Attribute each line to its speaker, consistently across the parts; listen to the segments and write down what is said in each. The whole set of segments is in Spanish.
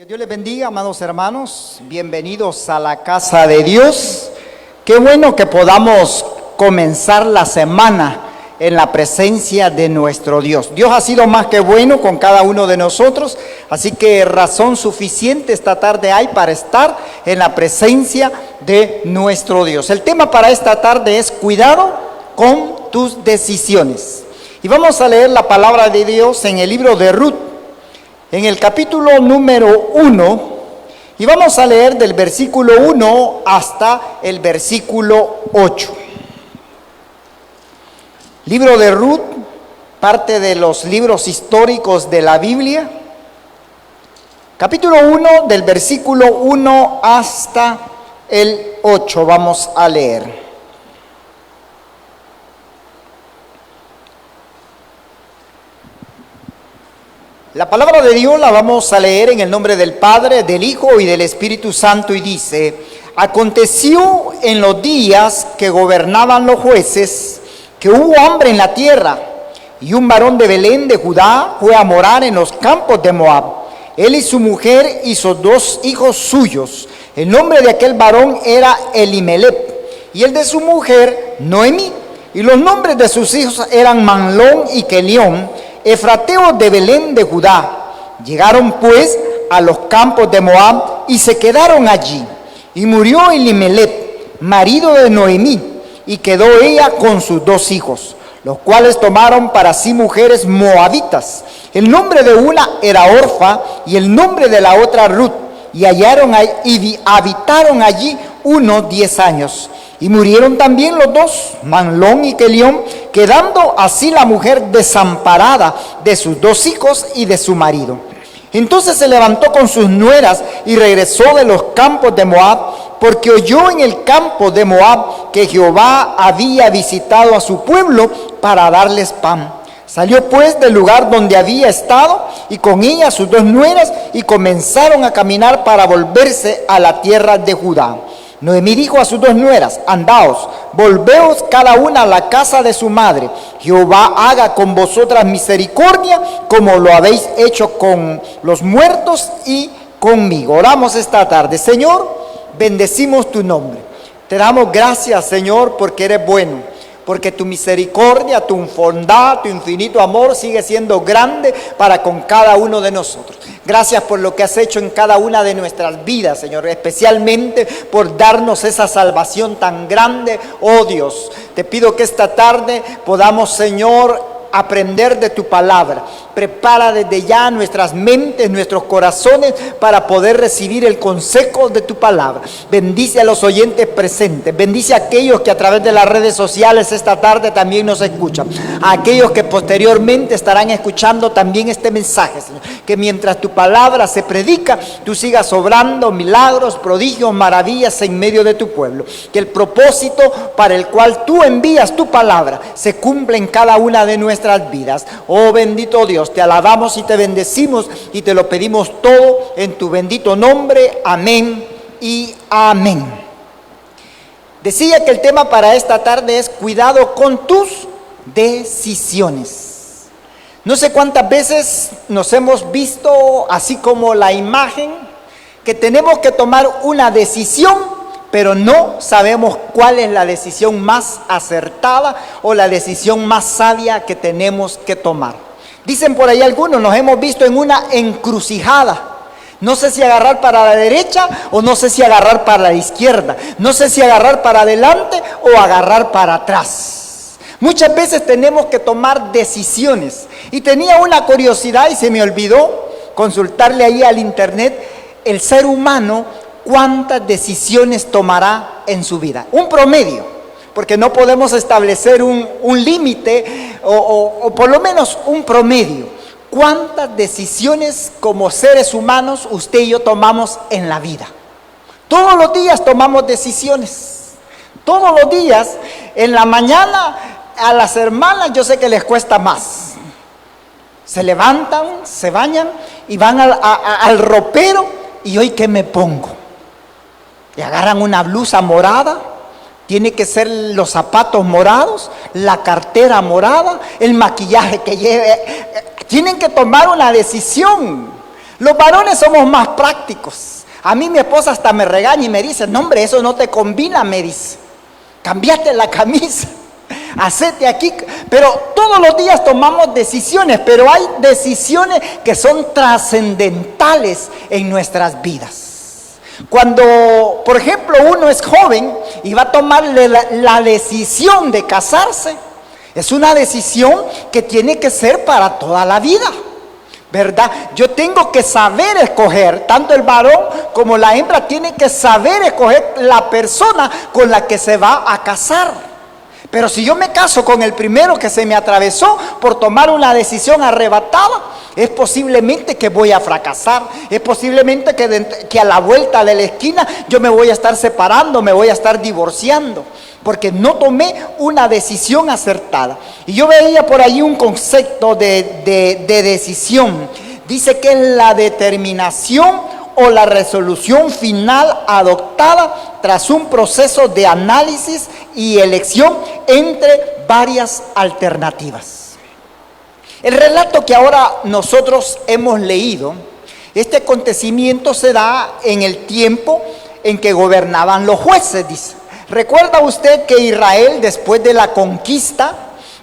Speaker 1: Que Dios les bendiga, amados hermanos. Bienvenidos a la casa de Dios. Qué bueno que podamos comenzar la semana en la presencia de nuestro Dios. Dios ha sido más que bueno con cada uno de nosotros, así que razón suficiente esta tarde hay para estar en la presencia de nuestro Dios. El tema para esta tarde es cuidado con tus decisiones. Y vamos a leer la palabra de Dios en el libro de Ruth, en el capítulo número 1, y vamos a leer del versículo 1 hasta el versículo 8. Libro de Ruth, parte de los libros históricos de la Biblia, capítulo 1, del versículo 1 hasta el 8, vamos a leer. La palabra de Dios la vamos a leer en el nombre del Padre, del Hijo y del Espíritu Santo, y dice: aconteció en los días que gobernaban los jueces, que hubo hambre en la tierra, y un varón de Belén de Judá fue a morar en los campos de Moab. Él y su mujer y sus dos hijos suyos. El nombre de aquel varón era Elimelec, y el de su mujer Noemí. Y los nombres de sus hijos eran Manlón y Kelión, efrateos de Belén de Judá. Llegaron pues a los campos de Moab y se quedaron allí. Y murió Elimelec, marido de Noemí, y quedó ella con sus dos hijos, los cuales tomaron para sí mujeres moabitas. El nombre de una era Orfa y el nombre de la otra Ruth. Y habitaron allí unos 10 años. Y murieron también los dos, Manlón y Kelión, quedando así la mujer desamparada de sus dos hijos y de su marido. Entonces se levantó con sus nueras y regresó de los campos de Moab, porque oyó en el campo de Moab que Jehová había visitado a su pueblo para darles pan. Salió pues del lugar donde había estado y con ella sus dos nueras, y comenzaron a caminar para volverse a la tierra de Judá. Noemí dijo a sus dos nueras: andaos, volveos cada una a la casa de su madre. Jehová haga con vosotras misericordia, como lo habéis hecho con los muertos y conmigo. Oramos esta tarde. Señor, bendecimos tu nombre. Te damos gracias, Señor, porque eres bueno, porque tu misericordia, tu bondad, tu infinito amor sigue siendo grande para con cada uno de nosotros. Gracias por lo que has hecho en cada una de nuestras vidas, Señor, especialmente por darnos esa salvación tan grande, oh Dios. Te pido que esta tarde podamos, Señor, aprender de tu palabra. Prepara desde ya nuestras mentes, nuestros corazones, para poder recibir el consejo de tu palabra. Bendice a los oyentes presentes, bendice a aquellos que a través de las redes sociales esta tarde también nos escuchan, a aquellos que posteriormente estarán escuchando también este mensaje, Señor. Que mientras tu palabra se predica, tú sigas obrando milagros, prodigios, maravillas en medio de tu pueblo. Que el propósito para el cual tú envías tu palabra se cumpla en cada una de nuestras vidas. Oh bendito Dios, te alabamos y te bendecimos y te lo pedimos todo en tu bendito nombre. Amén y amén. Decía que el tema para esta tarde es cuidado con tus decisiones. No sé cuántas veces nos hemos visto así como la imagen, que tenemos que tomar una decisión, pero no sabemos cuál es la decisión más acertada o la decisión más sabia que tenemos que tomar. Dicen por ahí algunos, nos hemos visto en una encrucijada. No sé si agarrar para la derecha o no sé si agarrar para la izquierda. No sé si agarrar para adelante o agarrar para atrás. Muchas veces tenemos que tomar decisiones. Y tenía una curiosidad y se me olvidó consultarle ahí al internet, el ser humano, ¿cuántas decisiones tomará en su vida? Un promedio, porque no podemos establecer un límite o por lo menos un promedio. ¿Cuántas decisiones como seres humanos usted y yo tomamos en la vida? Todos los días tomamos decisiones. Todos los días, en la mañana, a las hermanas yo sé que les cuesta más. Se levantan, se bañan y van al ropero y hoy ¿qué me pongo? Y agarran una blusa morada, tiene que ser los zapatos morados, la cartera morada, el maquillaje que lleve. Tienen que tomar una decisión. Los varones somos más prácticos. A mí mi esposa hasta me regaña y me dice, no hombre, eso no te combina, me dice. Cámbiate la camisa, hacete aquí. Pero todos los días tomamos decisiones, pero hay decisiones que son trascendentales en nuestras vidas. Cuando, por ejemplo, uno es joven y va a tomar la decisión de casarse, es una decisión que tiene que ser para toda la vida, ¿verdad? Yo tengo que saber escoger, tanto el varón como la hembra tiene que saber escoger la persona con la que se va a casar. Pero si yo me caso con el primero que se me atravesó por tomar una decisión arrebatada, es posiblemente que voy a fracasar. Es posiblemente que a la vuelta de la esquina yo me voy a estar separando, me voy a estar divorciando, porque no tomé una decisión acertada. Y yo veía por ahí un concepto de decisión. Dice que es la determinación o la resolución final adoptada tras un proceso de análisis y elección entre varias alternativas. El relato que ahora nosotros hemos leído, este acontecimiento se da en el tiempo en que gobernaban los jueces, dice. ¿Recuerda usted que Israel, después de la conquista,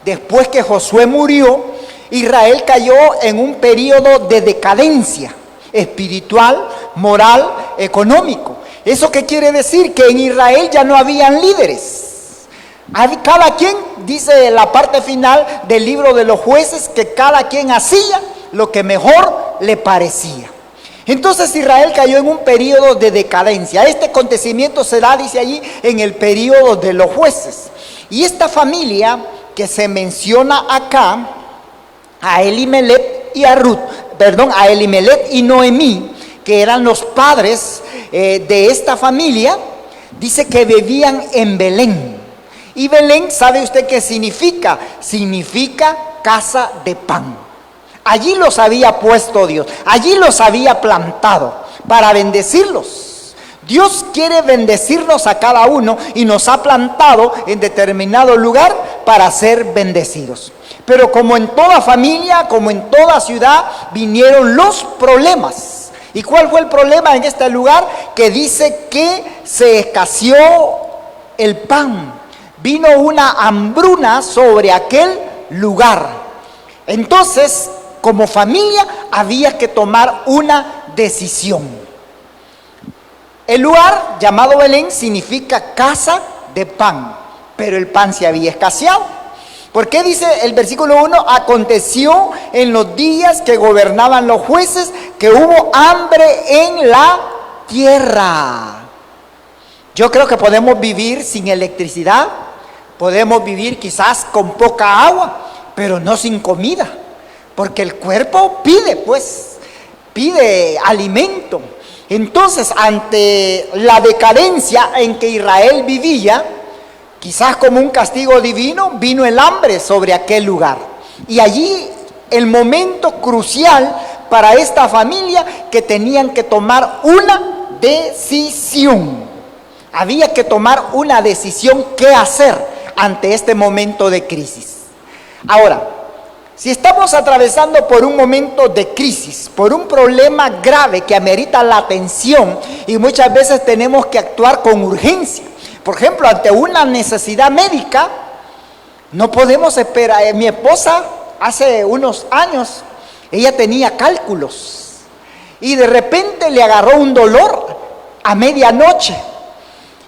Speaker 1: después que Josué murió, Israel cayó en un periodo de decadencia espiritual, moral, económico? ¿Eso qué quiere decir? Que en Israel ya no habían líderes. Cada quien, dice la parte final del libro de los jueces, que cada quien hacía lo que mejor le parecía. Entonces Israel cayó en un periodo de decadencia. Este acontecimiento se da, dice allí, en el periodo de los jueces. Y esta familia que se menciona acá, a Elimelech y a Elimelech y Noemí, que eran los padres de esta familia, dice que vivían en Belén. Y Belén, ¿sabe usted qué significa? Significa casa de pan. Allí los había puesto Dios, allí los había plantado para bendecirlos. Dios quiere bendecirnos a cada uno y nos ha plantado en determinado lugar para ser bendecidos. Pero como en toda familia, como en toda ciudad, vinieron los problemas. ¿Y cuál fue el problema en este lugar? Que dice que se escaseó el pan. Vino una hambruna sobre aquel lugar. Entonces, como familia, había que tomar una decisión. El lugar llamado Belén significa casa de pan, pero el pan se había escaseado. ¿Por qué dice el versículo 1? Aconteció en los días que gobernaban los jueces que hubo hambre en la tierra. Yo creo que podemos vivir sin electricidad, podemos vivir quizás con poca agua, pero no sin comida, porque el cuerpo pide alimento. Entonces, ante la decadencia en que Israel vivía, quizás como un castigo divino, vino el hambre sobre aquel lugar. Y allí el momento crucial para esta familia, que tenían que tomar una decisión. Había que tomar una decisión qué hacer ante este momento de crisis. Ahora, si estamos atravesando por un momento de crisis, por un problema grave que amerita la atención y muchas veces tenemos que actuar con urgencia. Por ejemplo, ante una necesidad médica, no podemos esperar. Mi esposa, hace unos años, ella tenía cálculos y de repente le agarró un dolor a medianoche.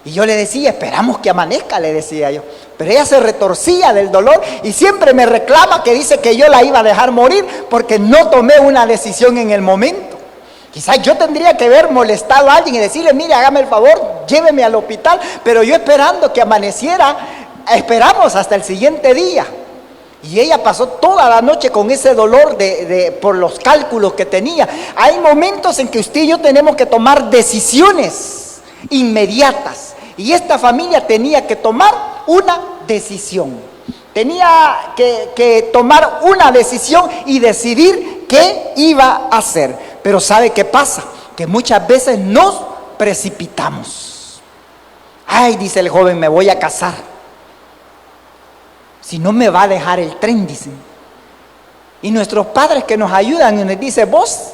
Speaker 1: Y yo le decía, esperamos que amanezca, le decía yo. Pero ella se retorcía del dolor y siempre me reclama que dice que yo la iba a dejar morir porque no tomé una decisión en el momento. Quizás yo tendría que haber molestado a alguien y decirle, mire, hágame el favor, lléveme al hospital. Pero yo esperando que amaneciera, esperamos hasta el siguiente día. Y ella pasó toda la noche con ese dolor por los cálculos que tenía. Hay momentos en que usted y yo tenemos que tomar decisiones inmediatas. Y esta familia tenía que tomar una decisión. Tenía que tomar una decisión y decidir qué iba a hacer. Pero ¿sabe qué pasa? Que muchas veces nos precipitamos. Ay, dice el joven, me voy a casar. Si no me va a dejar el tren, dicen. Y nuestros padres que nos ayudan y nos dicen, vos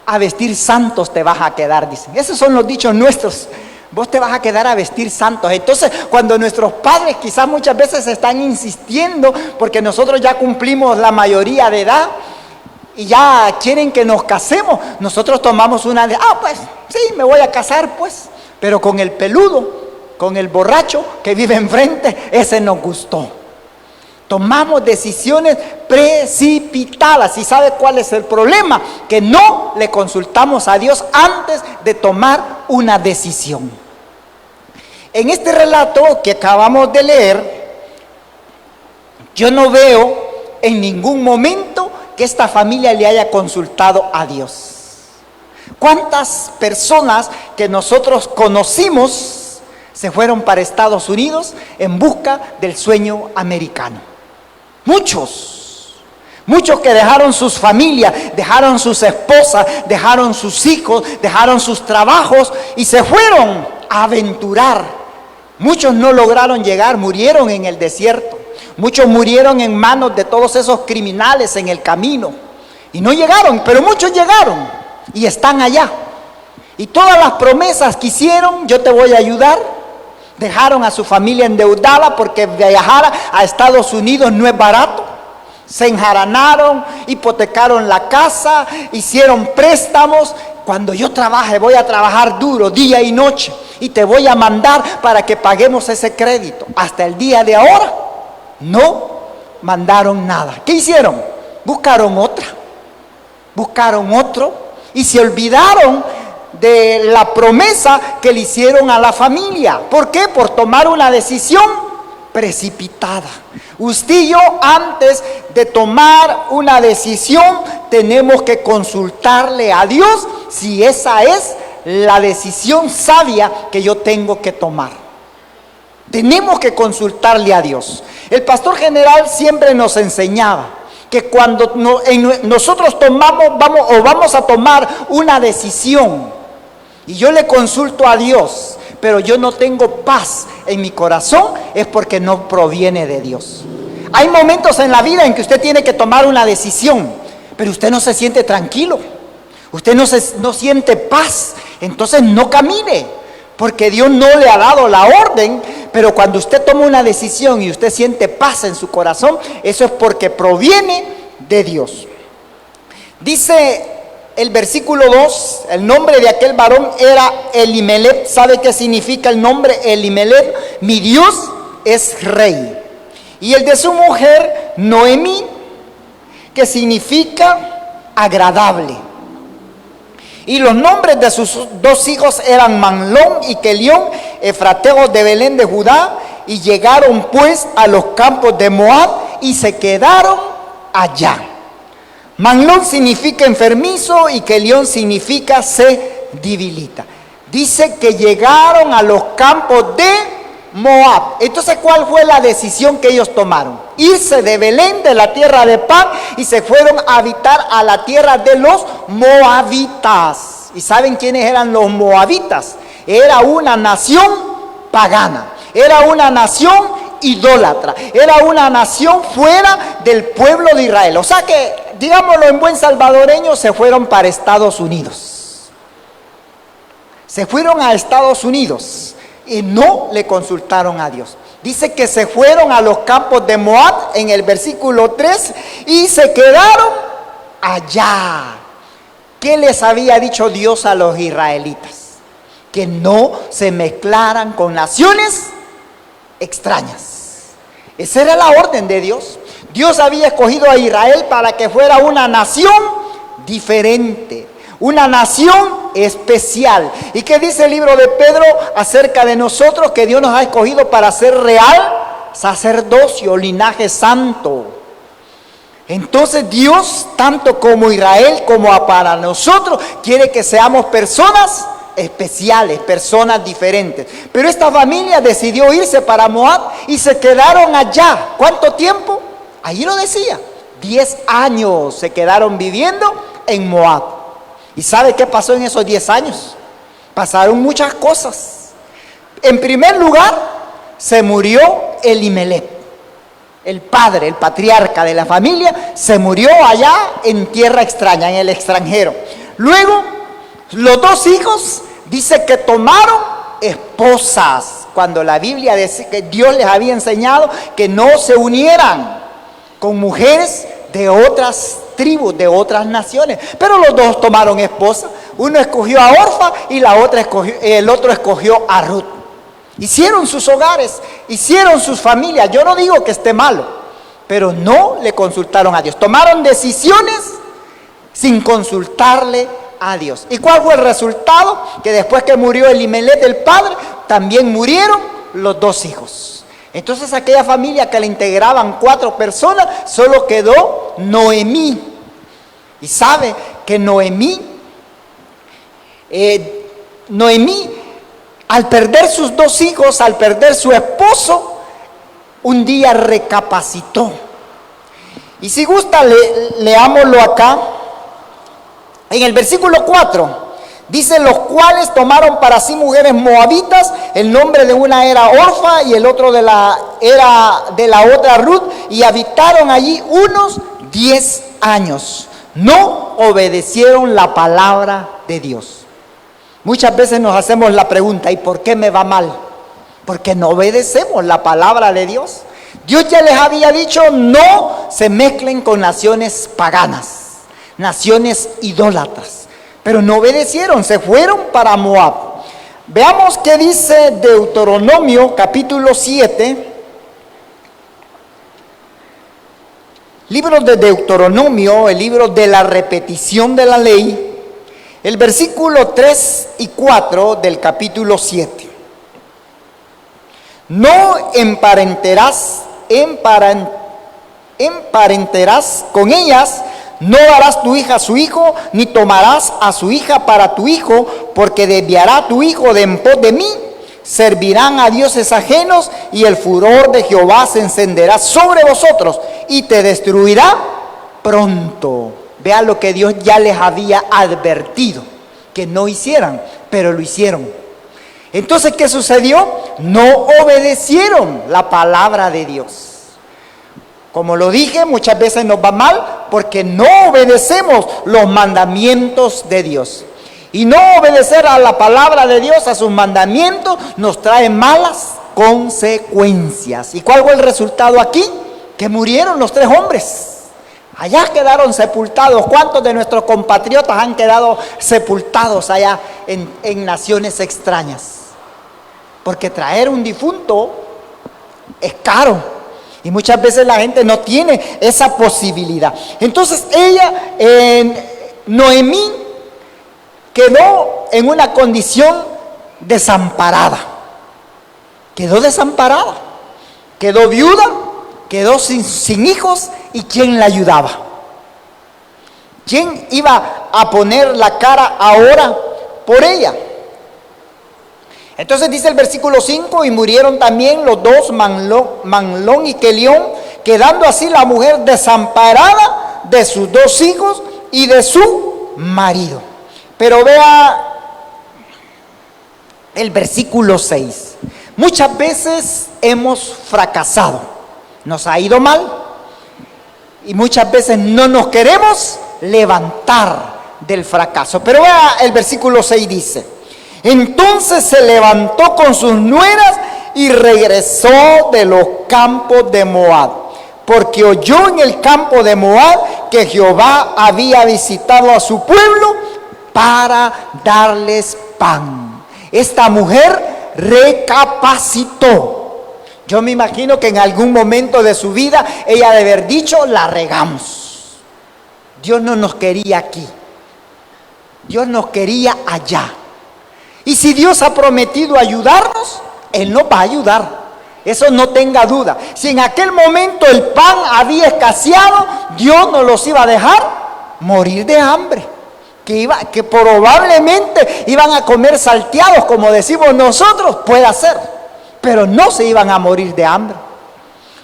Speaker 1: a vestir santos te vas a quedar, dicen. Esos son los dichos nuestros. Vos te vas a quedar a vestir santos. Entonces, cuando nuestros padres quizás muchas veces están insistiendo, porque nosotros ya cumplimos la mayoría de edad y ya quieren que nos casemos, nosotros tomamos una de, pues sí, me voy a casar pues, pero con el peludo, con el borracho que vive enfrente, ese nos gustó. Tomamos decisiones precipitadas. ¿Y sabe cuál es el problema? Que no le consultamos a Dios antes de tomar una decisión. En este relato que acabamos de leer, yo no veo en ningún momento que esta familia le haya consultado a Dios. ¿Cuántas personas que nosotros conocimos se fueron para Estados Unidos en busca del sueño americano? Muchos que dejaron sus familias, dejaron sus esposas, dejaron sus hijos, dejaron sus trabajos y se fueron a aventurar. Muchos no lograron llegar, murieron en el desierto. Muchos murieron en manos de todos esos criminales en el camino. Y no llegaron, pero muchos llegaron y están allá. Y todas las promesas que hicieron, yo te voy a ayudar. Dejaron a su familia endeudada porque viajar a Estados Unidos no es barato. Se enjaranaron, hipotecaron la casa, hicieron préstamos. Cuando yo trabaje, voy a trabajar duro, día y noche, y te voy a mandar para que paguemos ese crédito. Hasta el día de ahora, no mandaron nada. ¿Qué hicieron? Buscaron otro, y se olvidaron de la promesa que le hicieron a la familia. ¿Por qué? Por tomar una decisión precipitada. Usted y yo, antes de tomar una decisión, tenemos que consultarle a Dios si esa es la decisión sabia que yo tengo que tomar. Tenemos que consultarle a Dios. El pastor general siempre nos enseñaba que cuando nosotros vamos a tomar una decisión y yo le consulto a Dios, pero yo no tengo paz en mi corazón, es porque no proviene de Dios. Hay momentos en la vida en que usted tiene que tomar una decisión, pero usted no se siente tranquilo, usted no siente paz, entonces no camine, porque Dios no le ha dado la orden. Pero cuando usted toma una decisión y usted siente paz en su corazón, eso es porque proviene de Dios. Dice el versículo 2, el nombre de aquel varón era Elimelech. ¿Sabe qué significa el nombre Elimelech? Mi Dios es rey. Y el de su mujer, Noemí, que significa agradable. Y los nombres de sus dos hijos eran Mahlón y Kelión, efrateos de Belén de Judá. Y llegaron pues a los campos de Moab y se quedaron allá. Mahlón significa enfermizo y Kelión significa se debilita. Dice que llegaron a los campos de Moab. Entonces, ¿cuál fue la decisión que ellos tomaron? Irse de Belén, de la tierra de pan, y se fueron a habitar a la tierra de los moabitas. ¿Y saben quiénes eran los moabitas? Era una nación pagana, era una nación idólatra, era una nación fuera del pueblo de Israel. O sea que, digámoslo en buen salvadoreño, se fueron para Estados Unidos. Se fueron a Estados Unidos y no le consultaron a Dios. Dice que se fueron a los campos de Moab en el versículo 3 y se quedaron allá. ¿Qué les había dicho Dios a los israelitas? Que no se mezclaran con naciones extrañas. Esa era la orden de Dios. Dios había escogido a Israel para que fuera una nación diferente, una nación especial. ¿Y qué dice el libro de Pedro acerca de nosotros? Que Dios nos ha escogido para ser real sacerdocio, linaje santo. Entonces Dios, tanto como Israel como para nosotros, quiere que seamos personas especiales, personas diferentes. Pero esta familia decidió irse para Moab y se quedaron allá. ¿Cuánto tiempo? Ahí lo decía, 10 años se quedaron viviendo en Moab. ¿Y sabe qué pasó en esos 10 años? Pasaron muchas cosas. En primer lugar, se murió Elimelech, el padre, el patriarca de la familia, se murió allá en tierra extraña, en el extranjero. Luego, los dos hijos dice que tomaron esposas, cuando la Biblia dice que Dios les había enseñado que no se unieran con mujeres de otras tribus, de otras naciones. Pero los dos tomaron esposa. Uno escogió a Orfa y el otro escogió a Ruth. Hicieron sus hogares, hicieron sus familias. Yo no digo que esté malo, pero no le consultaron a Dios. Tomaron decisiones sin consultarle a Dios. ¿Y cuál fue el resultado? Que después que murió Elimelech, el padre, también murieron los dos hijos. Entonces aquella familia que la integraban 4 personas, solo quedó Noemí. Y sabe que Noemí, al perder sus 2 hijos, al perder su esposo, un día recapacitó. Y si gusta, leámoslo acá. En el versículo 4, dice: los cuales tomaron para sí mujeres moabitas, el nombre de una era Orfa y el otro era de la otra Ruth, y habitaron allí unos 10 años. No obedecieron la palabra de Dios. Muchas veces nos hacemos la pregunta: ¿y por qué me va mal? Porque no obedecemos la palabra de Dios. Dios ya les había dicho: no se mezclen con naciones paganas, naciones idólatras. Pero no obedecieron, se fueron para Moab. Veamos qué dice Deuteronomio capítulo 7. Libro de Deuteronomio, el libro de la repetición de la ley, el versículo 3 y 4 del capítulo 7. No emparenterás con ellas, no darás tu hija a su hijo, ni tomarás a su hija para tu hijo, porque desviará tu hijo de en pos de mí. Servirán a dioses ajenos, y el furor de Jehová se encenderá sobre vosotros y te destruirá pronto. Vea lo que Dios ya les había advertido que no hicieran, pero lo hicieron. Entonces, ¿qué sucedió? No obedecieron la palabra de Dios. Como lo dije, muchas veces nos va mal porque no obedecemos los mandamientos de Dios. Y no obedecer a la palabra de Dios, a sus mandamientos, nos trae malas consecuencias. ¿Y cuál fue el resultado aquí? Que murieron los 3 hombres. Allá quedaron sepultados. ¿Cuántos de nuestros compatriotas han quedado sepultados allá en naciones extrañas? Porque traer un difunto es caro. Y muchas veces la gente no tiene esa posibilidad. Entonces Noemí, quedó en una condición desamparada. Quedó desamparada. Quedó viuda, quedó sin hijos. ¿Y quién la ayudaba? ¿Quién iba a poner la cara ahora por ella? Entonces dice el versículo 5: y murieron también los 2, Manlón y Kelión, quedando así la mujer desamparada de sus 2 hijos y de su marido. Pero vea el versículo 6. Muchas veces hemos fracasado, nos ha ido mal, y muchas veces no nos queremos levantar del fracaso. Pero vea el versículo 6, dice: entonces se levantó con sus nueras y regresó de los campos de Moab, porque oyó en el campo de Moab que Jehová había visitado a su pueblo para darles pan. Esta mujer recapacitó. Yo me imagino que en algún momento de su vida ella de haber dicho: la regamos. Dios no nos quería aquí, Dios nos quería allá. Y si Dios ha prometido ayudarnos, Él nos va a ayudar. Eso no tenga duda. Si en aquel momento el pan había escaseado, Dios no los iba a dejar morir de hambre. Que probablemente iban a comer salteados, como decimos nosotros, puede ser. Pero no se iban a morir de hambre,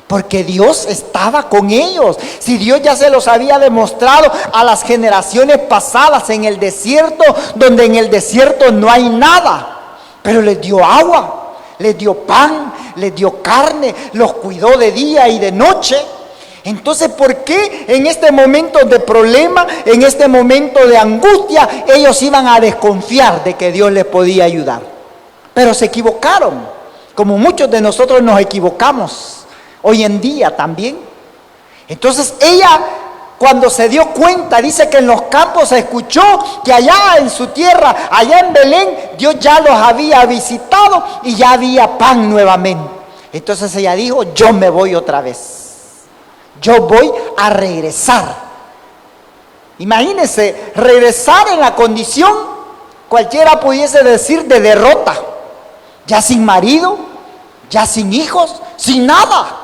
Speaker 1: porque Dios estaba con ellos. Si Dios ya se los había demostrado a las generaciones pasadas en el desierto, donde en el desierto no hay nada, pero les dio agua, les dio pan, les dio carne, los cuidó de día y de noche. Entonces, ¿por qué en este momento de problema, en este momento de angustia, ellos iban a desconfiar de que Dios les podía ayudar? Pero se equivocaron, como muchos de nosotros nos equivocamos hoy en día también. Entonces ella, cuando se dio cuenta, dice que en los campos se escuchó que allá en su tierra, allá en Belén, Dios ya los había visitado y ya había pan nuevamente. Entonces ella dijo, yo me voy otra vez. Yo voy a regresar. Imagínense, regresar en la condición, cualquiera pudiese decir, de derrota. Ya sin marido, ya sin hijos, sin nada.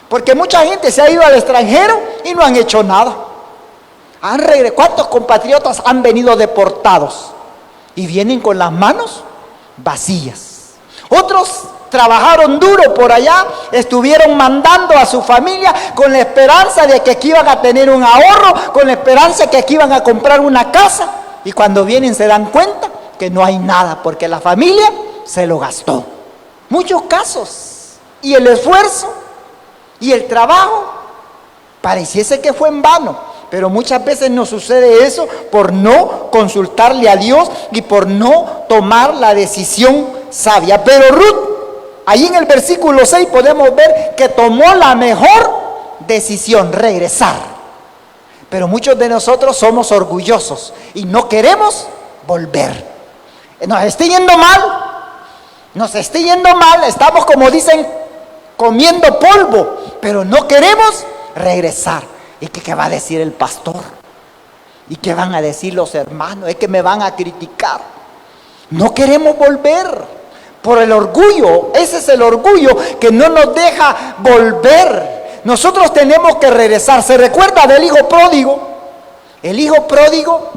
Speaker 1: Porque mucha gente se ha ido al extranjero y no han hecho nada. ¿Cuántos compatriotas han venido deportados y vienen con las manos vacías? Otros trabajaron duro por allá, estuvieron mandando a su familia con la esperanza de que aquí iban a tener un ahorro, con la esperanza de que aquí iban a comprar una casa, y cuando vienen se dan cuenta que no hay nada porque la familia se lo gastó. Muchos casos, y el esfuerzo y el trabajo pareciese que fue en vano, pero muchas veces nos sucede eso por no consultarle a Dios y por no tomar la decisión sabia. Pero Ruth, ahí en el versículo 6 podemos ver que tomó la mejor decisión, regresar. Pero muchos de nosotros somos orgullosos y no queremos volver. Nos está yendo mal, estamos, como dicen, comiendo polvo, pero no queremos regresar. ¿Y qué va a decir el pastor? ¿Y qué van a decir los hermanos? Es que me van a criticar. No queremos volver por el orgullo. Ese es el orgullo que no nos deja volver. Nosotros tenemos que regresar. ¿Se recuerda del hijo pródigo? El hijo pródigo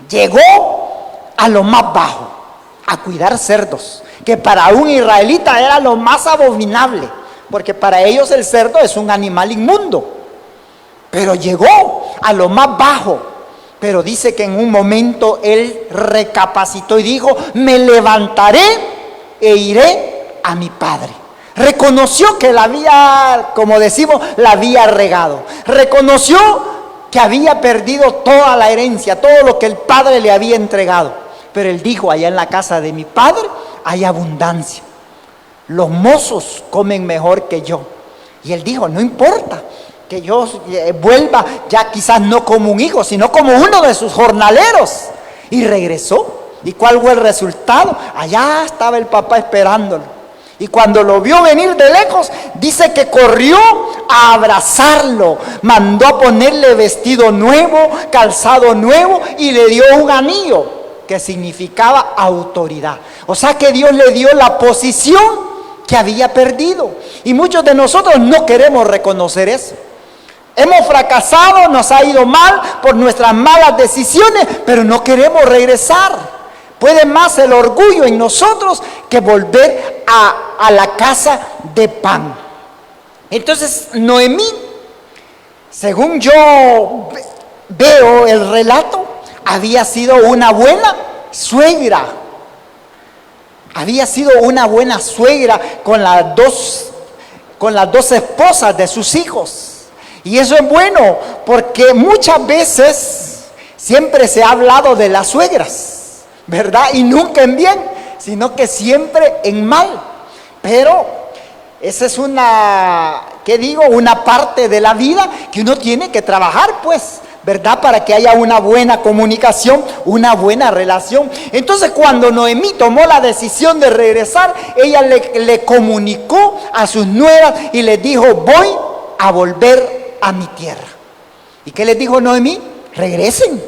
Speaker 1: llegó a lo más bajo, a cuidar cerdos, que para un israelita era lo más abominable, porque para ellos el cerdo es un animal inmundo. Pero llegó a lo más bajo. Pero dice que en un momento él recapacitó y dijo, me levantaré e iré a mi padre. Reconoció que la había, como decimos, la había regado. Reconoció que había perdido toda la herencia, todo lo que el padre le había entregado. Pero él dijo, allá en la casa de mi padre hay abundancia. Los mozos comen mejor que yo. Y él dijo, no importa que yo vuelva ya quizás no como un hijo, sino como uno de sus jornaleros. Y regresó. ¿Y cuál fue el resultado? Allá estaba el papá esperándolo. Y cuando lo vio venir de lejos, dice que corrió a abrazarlo, mandó a ponerle vestido nuevo, calzado nuevo, y le dio un anillo que significaba autoridad. O sea que Dios le dio la posición que había perdido. Y muchos de nosotros no queremos reconocer eso. Hemos fracasado, nos ha ido mal por nuestras malas decisiones, pero no queremos regresar. Puede más el orgullo en nosotros que volver a la casa de pan. Entonces Noemí, según yo veo el relato, había sido una buena suegra. Había sido una buena suegra con las dos esposas de sus hijos. Y eso es bueno, porque muchas veces siempre se ha hablado de las suegras, ¿verdad? Y nunca en bien, sino que siempre en mal. Pero esa es una parte de la vida que uno tiene que trabajar, pues, ¿verdad? Para que haya una buena comunicación, una buena relación. Entonces, cuando Noemí tomó la decisión de regresar, ella le comunicó a sus nueras y les dijo, voy a volver a mi tierra. ¿Y qué les dijo Noemí? Regresen.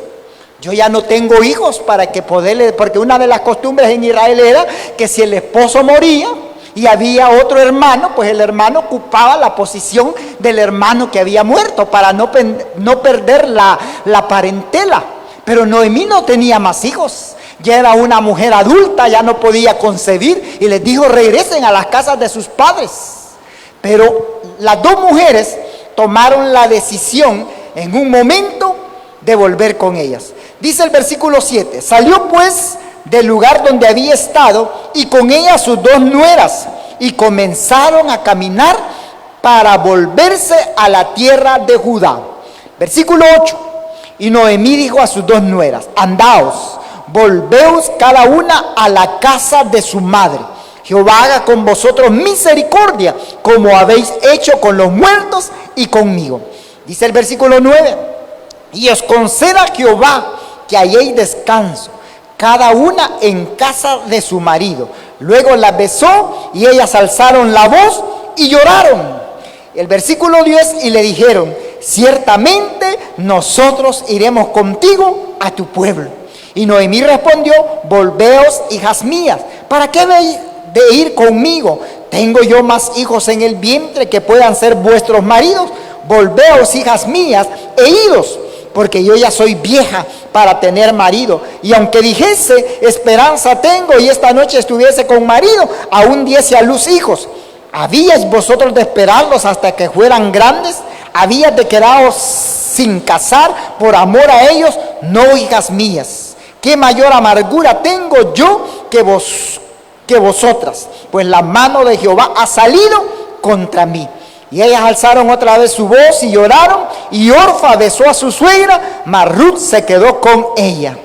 Speaker 1: Yo ya no tengo hijos para que poderle, porque una de las costumbres en Israel era que si el esposo moría y había otro hermano, pues el hermano ocupaba la posición del hermano que había muerto para no perder la parentela. Pero Noemí no tenía más hijos. Ya era una mujer adulta, ya no podía concebir, y les dijo, regresen a las casas de sus padres. Pero las dos mujeres tomaron la decisión en un momento de volver con ellas. Dice el versículo 7, salió pues del lugar donde había estado y con ella sus dos nueras y comenzaron a caminar para volverse a la tierra de Judá. Versículo 8. Y Noemí dijo a sus dos nueras: andaos, volveos cada una a la casa de su madre. Jehová haga con vosotros misericordia, como habéis hecho con los muertos y conmigo. Dice el versículo 9: y os conceda Jehová que halléis descanso, cada una en casa de su marido. Luego las besó y ellas alzaron la voz y lloraron. El versículo 10: y le dijeron: ciertamente nosotros iremos contigo a tu pueblo. Y Noemí respondió: volveos, hijas mías, ¿para qué veis de ir conmigo? ¿Tengo yo más hijos en el vientre que puedan ser vuestros maridos? Volveos, hijas mías, e idos, porque yo ya soy vieja para tener marido. Y aunque dijese: esperanza tengo, y esta noche estuviese con marido, aún diese a luz hijos. ¿Habíais vosotros de esperarlos hasta que fueran grandes? ¿Habíais de quedaros sin casar por amor a ellos? No, hijas mías, ¿qué mayor amargura tengo yo que vosotras? Pues la mano de Jehová ha salido contra mí. Y ellas alzaron otra vez su voz y lloraron, y Orfa besó a su suegra, mas Ruth se quedó con ella.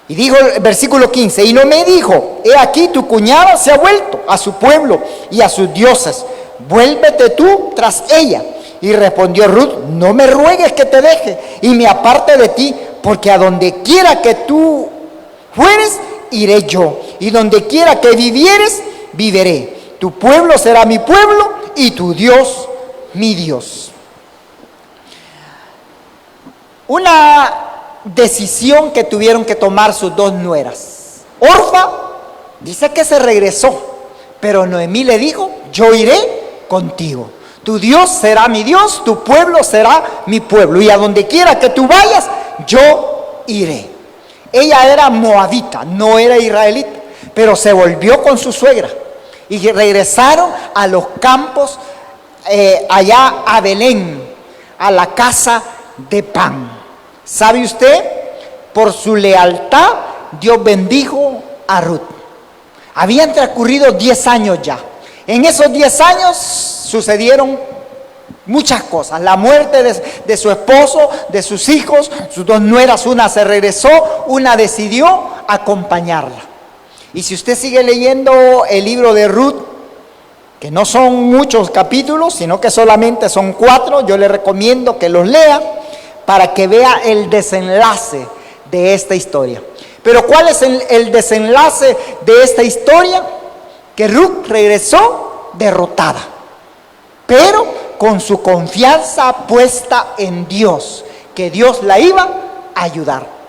Speaker 1: Y dijo el versículo 15: y no me dijo: he aquí tu cuñada se ha vuelto a su pueblo y a sus dioses, vuélvete tú tras ella. Y respondió Ruth: no me ruegues que te deje y me aparte de ti, porque a donde quiera que tú fueres, iré yo, y donde quiera que vivieres, viviré. Tu pueblo será mi pueblo y tu Dios mi Dios. Una decisión que tuvieron que tomar sus dos nueras. Orfa dice que se regresó, pero Noemí le dijo: yo iré contigo. Tu Dios será mi Dios, tu pueblo será mi pueblo, y a donde quiera que tú vayas, yo iré. Ella era moabita, no era israelita, pero se volvió con su suegra y regresaron a los campos, allá a Belén, a la casa de pan. ¿Sabe usted? Por su lealtad, Dios bendijo a Ruth. Habían transcurrido 10 años ya. En esos 10 años sucedieron muchas cosas. La muerte de su esposo, de sus hijos, sus dos nueras. Una se regresó, una decidió acompañarla. Y si usted sigue leyendo el libro de Ruth, que no son muchos capítulos, sino que solamente son 4, yo le recomiendo que los lea para que vea el desenlace de esta historia. Pero ¿cuál es el desenlace de esta historia? Que Ruth regresó derrotada, pero con su confianza puesta en Dios, que Dios la iba a ayudar.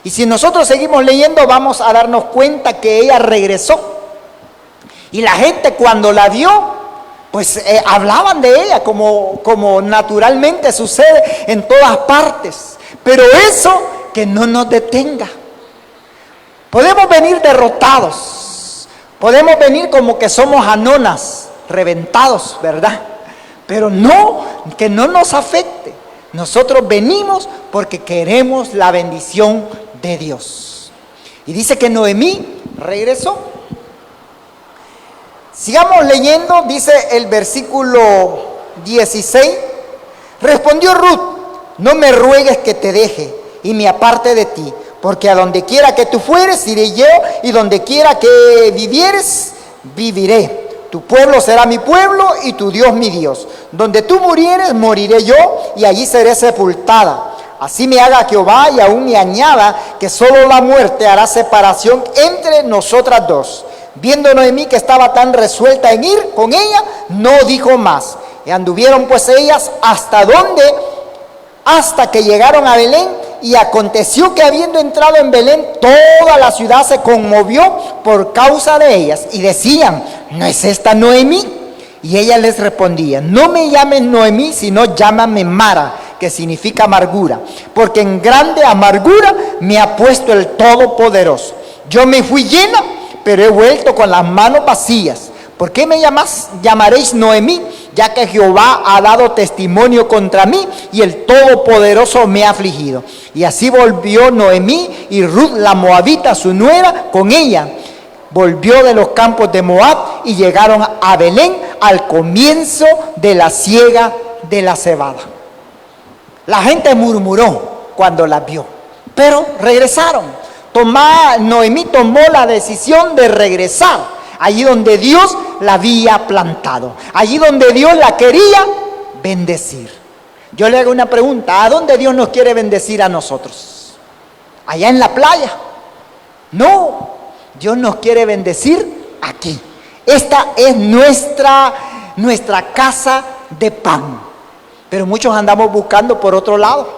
Speaker 1: Y si nosotros seguimos leyendo, vamos a darnos cuenta que ella regresó. Y la gente, cuando la vio, pues hablaban de ella como naturalmente sucede en todas partes. Pero eso que no nos detenga. Podemos venir derrotados, podemos venir como que somos anonas, reventados, ¿verdad? Pero no, que no nos afecte. Nosotros venimos porque queremos la bendición de Dios. Y dice que Noemí regresó. Sigamos leyendo, dice el versículo 16. Respondió Ruth: no me ruegues que te deje y me aparte de ti, porque a donde quiera que tú fueres, iré yo, y donde quiera que vivieres, viviré. Tu pueblo será mi pueblo y tu Dios mi Dios. Donde tú murieres, moriré yo, y allí seré sepultada. Así me haga Jehová, y aún me añada que solo la muerte hará separación entre nosotras dos. Viendo Noemí que estaba tan resuelta en ir con ella, no dijo más. Y anduvieron pues ellas hasta que llegaron a Belén. Y aconteció que habiendo entrado en Belén, toda la ciudad se conmovió por causa de ellas. Y decían: ¿no es esta Noemí? Y ella les respondía: no me llames Noemí, sino llámame Mara, que significa amargura, porque en grande amargura me ha puesto el Todopoderoso. Yo me fui llena, pero he vuelto con las manos vacías. ¿Por qué me llamaréis Noemí? Ya que Jehová ha dado testimonio contra mí y el Todopoderoso me ha afligido. Y así volvió Noemí, y Ruth la moabita, su nuera, con ella. Volvió de los campos de Moab y llegaron a Belén, al comienzo de la siega de la cebada. La gente murmuró cuando la vio, pero regresaron. Noemí tomó la decisión de regresar allí donde Dios la había plantado, allí donde Dios la quería bendecir. Yo le hago una pregunta: ¿a dónde Dios nos quiere bendecir a nosotros? ¿Allá en la playa? No, Dios nos quiere bendecir aquí. Esta es nuestra casa de pan. Pero muchos andamos buscando por otro lado,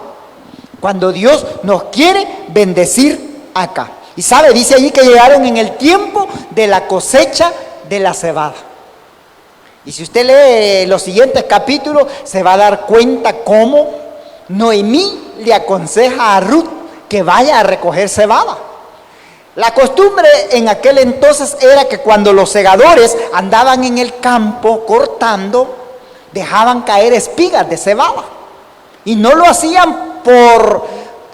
Speaker 1: cuando Dios nos quiere bendecir acá. Y sabe, dice allí que llegaron en el tiempo de la cosecha de la cebada. Y si usted lee los siguientes capítulos, se va a dar cuenta cómo Noemí le aconseja a Ruth que vaya a recoger cebada. La costumbre en aquel entonces era que cuando los segadores andaban en el campo cortando, dejaban caer espigas de cebada. Y no lo hacían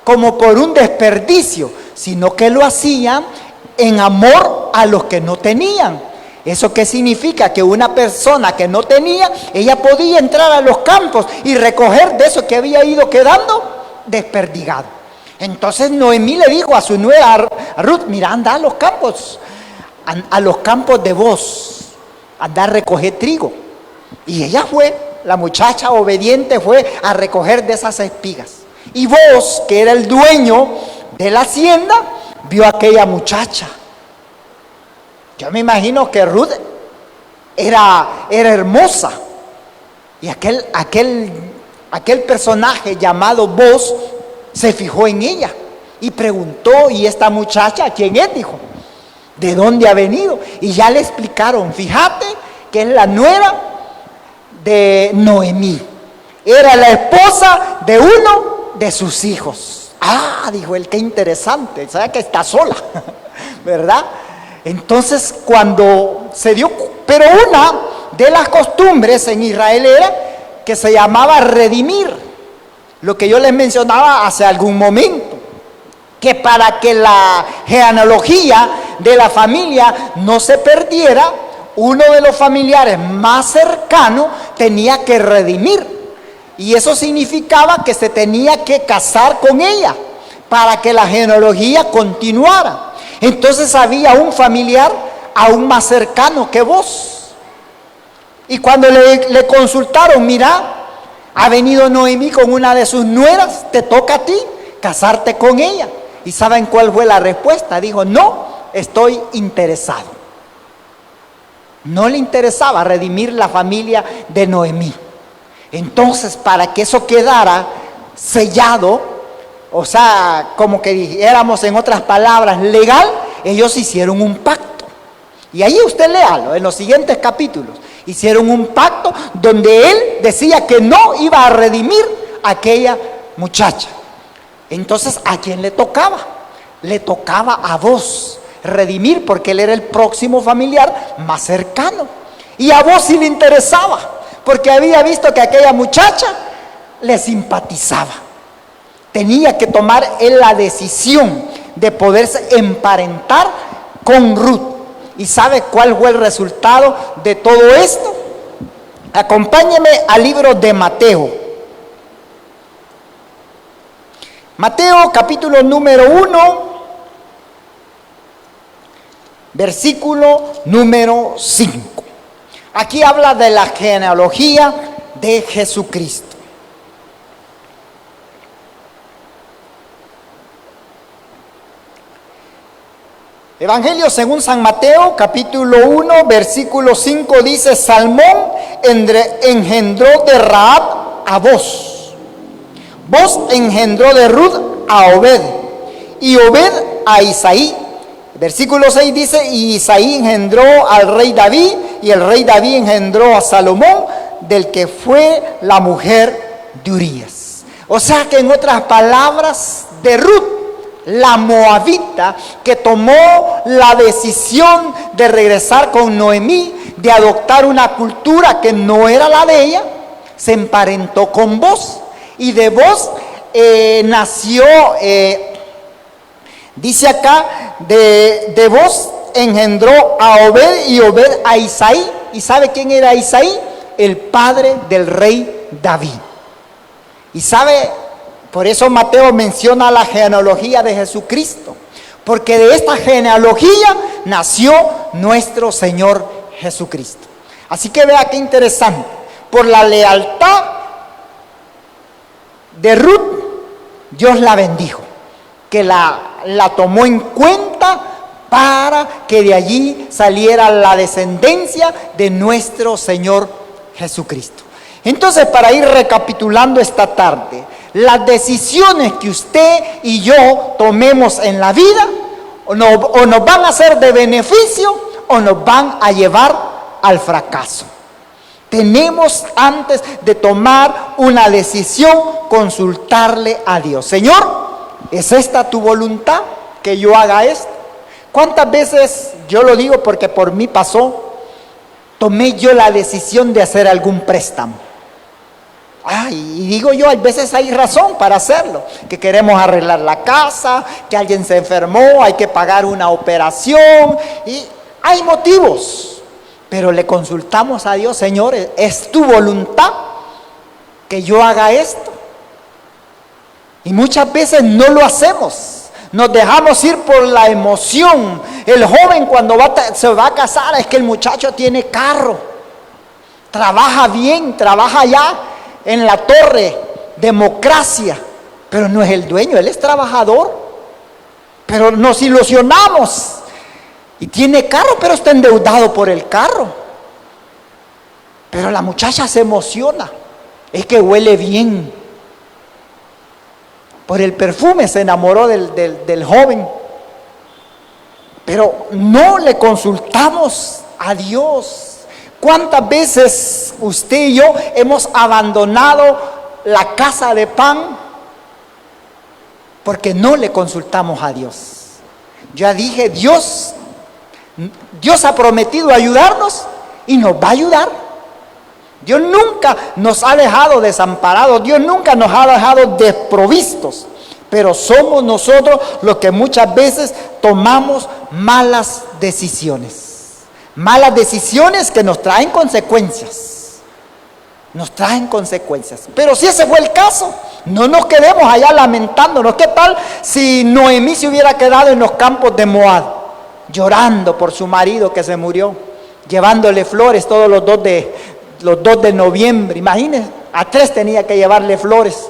Speaker 1: como por un desperdicio, sino que lo hacían en amor a los que no tenían. ¿Eso qué significa? Que una persona que no tenía, ella podía entrar a los campos y recoger de eso que había ido quedando desperdigado. Entonces Noemí le dijo a su nuera Ruth: mira, anda a los campos de vos, anda a recoger trigo. Y ella fue, la muchacha obediente fue a recoger de esas espigas. Y vos, que era el dueño de la hacienda, vio a aquella muchacha. Yo me imagino que Ruth era hermosa. Y aquel personaje llamado Boaz se fijó en ella y preguntó: ¿y esta muchacha quién es? Dijo, ¿de dónde ha venido? Y ya le explicaron: fíjate que es la nuera de Noemí, era la esposa de uno de sus hijos. Ah, dijo él, qué interesante, sabe que está sola, ¿verdad? Entonces cuando se dio, pero una de las costumbres en Israel era que se llamaba redimir, lo que yo les mencionaba hace algún momento, que para que la genealogía de la familia no se perdiera, uno de los familiares más cercanos tenía que redimir. Y eso significaba que se tenía que casar con ella para que la genealogía continuara. Entonces había un familiar aún más cercano que vos. Y cuando le consultaron: mira, ha venido Noemí con una de sus nueras, te toca a ti casarte con ella. ¿Y saben cuál fue la respuesta? Dijo: no, estoy interesado. No le interesaba redimir la familia de Noemí. Entonces, para que eso quedara sellado, o sea, como que dijéramos en otras palabras, legal, ellos hicieron un pacto. Y ahí usted léalo, en los siguientes capítulos. Hicieron un pacto donde él decía que no iba a redimir a aquella muchacha. Entonces, ¿a quién le tocaba? Le tocaba a vos redimir, porque él era el próximo familiar más cercano. Y a vos sí le interesaba, porque había visto que aquella muchacha le simpatizaba. Tenía que tomar él la decisión de poderse emparentar con Ruth. ¿Y sabe cuál fue el resultado de todo esto? Acompáñeme al libro de Mateo. Mateo capítulo número 1, versículo número 5. Aquí habla de la genealogía de Jesucristo. Evangelio según San Mateo, capítulo 1, versículo 5 dice: Salmón engendró de Rahab a Boaz. Boaz engendró de Ruth a Obed, y Obed a Isaí. Versículo 6 dice: y Isaí engendró al rey David, y el rey David engendró a Salomón, del que fue la mujer de Urías. O sea que, en otras palabras, de Ruth, la moabita, que tomó la decisión de regresar con Noemí, de adoptar una cultura que no era la de ella, se emparentó con Boaz. Y de Boaz nació, dice acá, de Boaz engendró a Obed, y Obed a Isaí. ¿Y sabe quién era Isaí? El padre del rey David. Y sabe, por eso Mateo menciona la genealogía de Jesucristo, porque de esta genealogía nació nuestro Señor Jesucristo. Así que vea qué interesante, por la lealtad de Ruth, Dios la bendijo, que la tomó en cuenta para que de allí saliera la descendencia de nuestro Señor Jesucristo. Entonces, para ir recapitulando esta tarde, las decisiones que usted y yo tomemos en la vida o nos van a ser de beneficio o nos van a llevar al fracaso. Tenemos, antes de tomar una decisión, consultarle a Dios. Señor, ¿es esta tu voluntad, que yo haga esto? ¿Cuántas veces, yo lo digo porque por mí pasó, tomé yo la decisión de hacer algún préstamo? Y digo yo, a veces hay razón para hacerlo, que queremos arreglar la casa, que alguien se enfermó, hay que pagar una operación, y hay motivos, pero le consultamos a Dios, Señor, ¿es tu voluntad que yo haga esto? Y muchas veces no lo hacemos, nos dejamos ir por la emoción. El joven cuando se va a casar, es que el muchacho tiene carro, trabaja bien, trabaja allá en la torre, democracia, pero no es el dueño, él es trabajador. Pero nos ilusionamos y tiene carro, pero está endeudado por el carro. Pero la muchacha se emociona, es que huele bien. Por el perfume se enamoró del joven. Pero no le consultamos a Dios. ¿Cuántas veces usted y yo hemos abandonado la casa de pan porque no le consultamos a Dios? Ya dije, Dios ha prometido ayudarnos y nos va a ayudar. Dios nunca nos ha dejado desamparados, Dios nunca nos ha dejado desprovistos, pero somos nosotros los que muchas veces tomamos malas decisiones. Malas decisiones que nos traen consecuencias. Nos traen consecuencias. Pero si ese fue el caso, no nos quedemos allá lamentándonos. ¿Qué tal si Noemí se hubiera quedado en los campos de Moab, llorando por su marido que se murió, llevándole flores todos los 2 de noviembre? Imagínense, a 3 tenía que llevarle flores.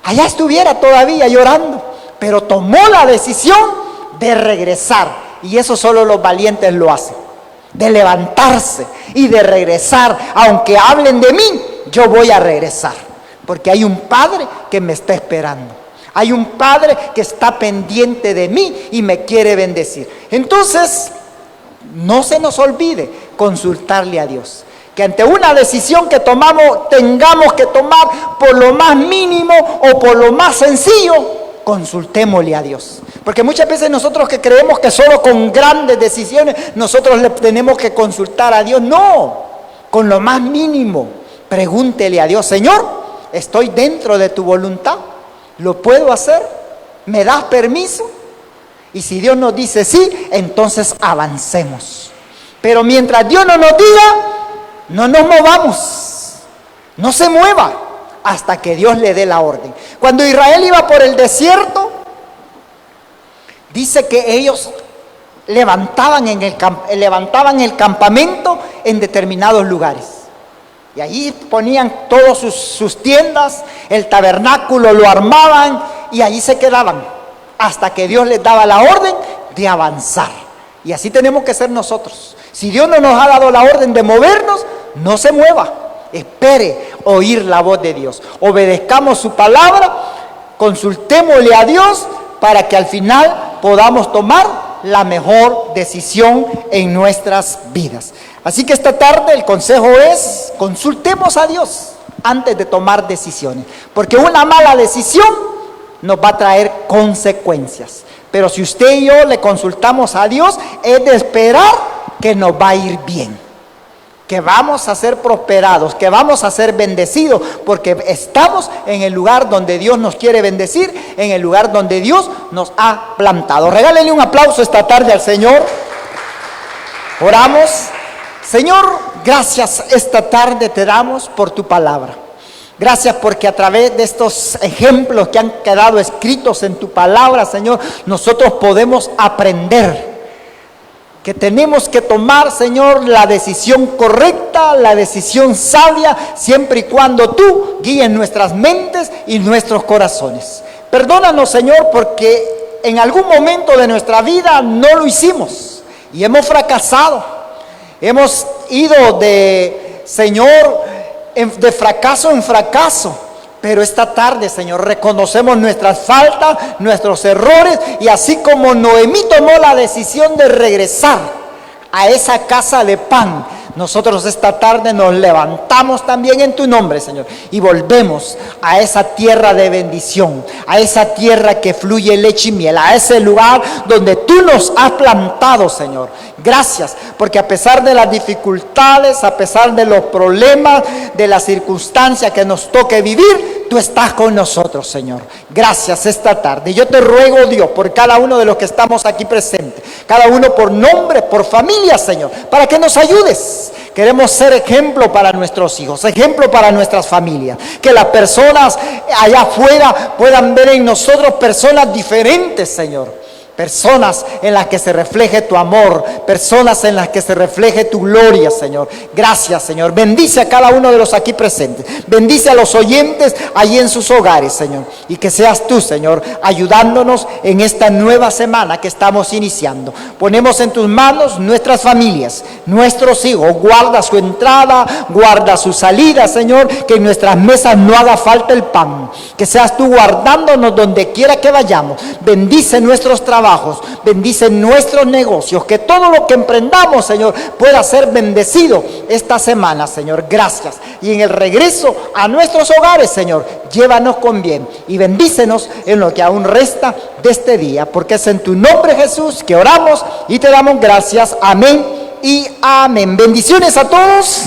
Speaker 1: Allá estuviera todavía llorando, pero tomó la decisión de regresar. Y eso solo los valientes lo hacen. De levantarse y de regresar. Aunque hablen de mí, yo voy a regresar, porque hay un Padre que me está esperando. Hay un Padre que está pendiente de mí y me quiere bendecir. Entonces, no se nos olvide consultarle a Dios. Que ante una decisión que tomamos, tengamos que tomar por lo más mínimo o por lo más sencillo, consultémosle a Dios. Porque muchas veces nosotros que creemos que solo con grandes decisiones nosotros le tenemos que consultar a Dios. No, con lo más mínimo, pregúntele a Dios: Señor, ¿estoy dentro de tu voluntad? ¿Lo puedo hacer? ¿Me das permiso? Y si Dios nos dice sí, entonces avancemos. Pero mientras Dios no nos diga, no nos movamos, no se mueva hasta que Dios le dé la orden. Cuando Israel iba por el desierto, dice que ellos levantaban el campamento en determinados lugares. Y allí ponían todas sus tiendas, el tabernáculo lo armaban y allí se quedaban hasta que Dios les daba la orden de avanzar. Y así tenemos que ser nosotros. Si Dios no nos ha dado la orden de movernos, no se mueva. Espere oír la voz de Dios. Obedezcamos su palabra, consultémosle a Dios para que al final podamos tomar la mejor decisión en nuestras vidas. Así que esta tarde el consejo es: consultemos a Dios antes de tomar decisiones, porque una mala decisión nos va a traer consecuencias. Pero si usted y yo le consultamos a Dios, es de esperar que nos va a ir bien, que vamos a ser prosperados, que vamos a ser bendecidos, porque estamos en el lugar donde Dios nos quiere bendecir, en el lugar donde Dios nos ha plantado. Regálele un aplauso esta tarde al Señor. Oramos. Señor, gracias esta tarde te damos por tu palabra. Gracias porque a través de estos ejemplos que han quedado escritos en tu palabra, Señor, nosotros podemos aprender que tenemos que tomar, Señor, la decisión correcta, la decisión sabia, siempre y cuando tú guíes nuestras mentes y nuestros corazones. Perdónanos, Señor, porque en algún momento de nuestra vida no lo hicimos y hemos fracasado. Hemos ido de fracaso en fracaso. Pero esta tarde, Señor, reconocemos nuestras faltas, nuestros errores, y así como Noemí tomó la decisión de regresar a esa casa de pan, nosotros esta tarde nos levantamos también en tu nombre, Señor, y volvemos a esa tierra de bendición, a esa tierra que fluye leche y miel, a ese lugar donde tú nos has plantado, Señor. Gracias, porque a pesar de las dificultades, a pesar de los problemas, de las circunstancias que nos toque vivir, tú estás con nosotros, Señor. Gracias esta tarde. Yo te ruego, Dios, por cada uno de los que estamos aquí presentes, cada uno por nombre, por familia, Señor, para que nos ayudes. Queremos ser ejemplo para nuestros hijos, ejemplo para nuestras familias. Que las personas allá afuera puedan ver en nosotros personas diferentes, Señor. Personas en las que se refleje tu amor, personas en las que se refleje tu gloria, Señor. Gracias, Señor. Bendice a cada uno de los aquí presentes. Bendice a los oyentes allí en sus hogares, Señor. Y que seas tú, Señor, ayudándonos en esta nueva semana que estamos iniciando. Ponemos en tus manos nuestras familias, nuestros hijos. Guarda su entrada, guarda su salida, Señor. Que en nuestras mesas no haga falta el pan. Que seas tú guardándonos donde quiera que vayamos. Bendice nuestros trabajos. Bendice nuestros negocios, que todo lo que emprendamos, Señor, pueda ser bendecido esta semana, Señor. Gracias. Y en el regreso a nuestros hogares, Señor, llévanos con bien y bendícenos en lo que aún resta de este día, porque es en tu nombre, Jesús, que oramos y te damos gracias. Amén y amén. Bendiciones a todos.